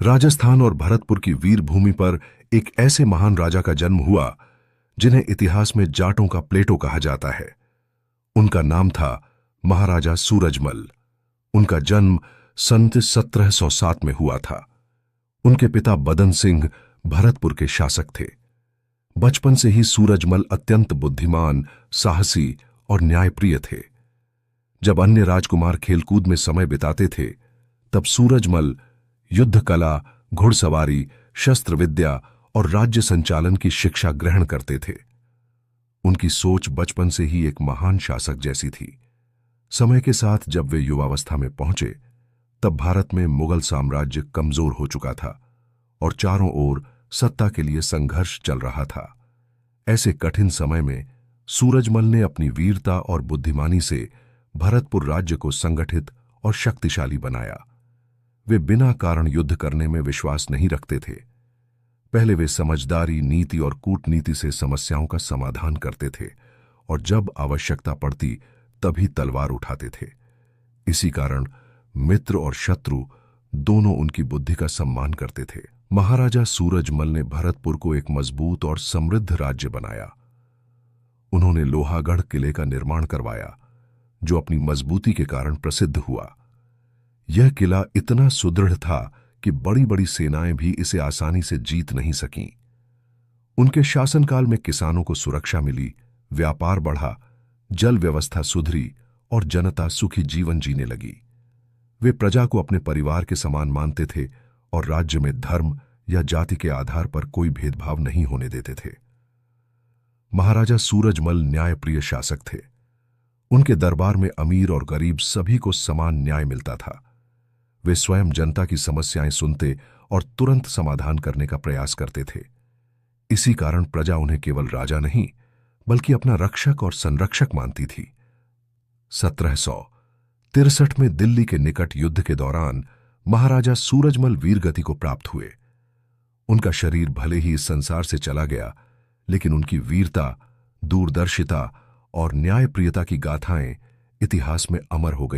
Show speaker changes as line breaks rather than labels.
राजस्थान और भरतपुर की वीर भूमि पर एक ऐसे महान राजा का जन्म हुआ जिन्हें इतिहास में जाटों का प्लेटो कहा जाता है। उनका नाम था महाराजा सूरजमल। उनका जन्म सन 1707 में हुआ था। उनके पिता बदन सिंह भरतपुर के शासक थे। बचपन से ही सूरजमल अत्यंत बुद्धिमान, साहसी और न्यायप्रिय थे। जब अन्य राजकुमार खेलकूद में समय बिताते थे, तब सूरजमल युद्ध कला, घुड़सवारी, शस्त्र विद्या और राज्य संचालन की शिक्षा ग्रहण करते थे। उनकी सोच बचपन से ही एक महान शासक जैसी थी। समय के साथ जब वे युवावस्था में पहुंचे, तब भारत में मुगल साम्राज्य कमजोर हो चुका था और चारों ओर सत्ता के लिए संघर्ष चल रहा था। ऐसे कठिन समय में सूरजमल ने अपनी वीरता और बुद्धिमानी से भरतपुर राज्य को संगठित और शक्तिशाली बनाया। वे बिना कारण युद्ध करने में विश्वास नहीं रखते थे। पहले वे समझदारी, नीति और कूटनीति से समस्याओं का समाधान करते थे और जब आवश्यकता पड़ती तभी तलवार उठाते थे। इसी कारण मित्र और शत्रु दोनों उनकी बुद्धि का सम्मान करते थे। महाराजा सूरजमल ने भरतपुर को एक मजबूत और समृद्ध राज्य बनाया। उन्होंने लोहागढ़ किले का निर्माण करवाया, जो अपनी मजबूती के कारण प्रसिद्ध हुआ। यह किला इतना सुदृढ़ था कि बड़ी बड़ी सेनाएं भी इसे आसानी से जीत नहीं सकीं। उनके शासनकाल में किसानों को सुरक्षा मिली, व्यापार बढ़ा, जल व्यवस्था सुधरी और जनता सुखी जीवन जीने लगी। वे प्रजा को अपने परिवार के समान मानते थे और राज्य में धर्म या जाति के आधार पर कोई भेदभाव नहीं होने देते थे। महाराजा सूरजमल न्यायप्रिय शासक थे। उनके दरबार में अमीर और गरीब सभी को समान न्याय मिलता था। वे स्वयं जनता की समस्याएं सुनते और तुरंत समाधान करने का प्रयास करते थे। इसी कारण प्रजा उन्हें केवल राजा नहीं, बल्कि अपना रक्षक और संरक्षक मानती थी। 1763 में दिल्ली के निकट युद्ध के दौरान महाराजा सूरजमल वीरगति को प्राप्त हुए। उनका शरीर भले ही इस संसार से चला गया, लेकिन उनकी वीरता, दूरदर्शिता और न्यायप्रियता की गाथाएं इतिहास में अमर हो गई।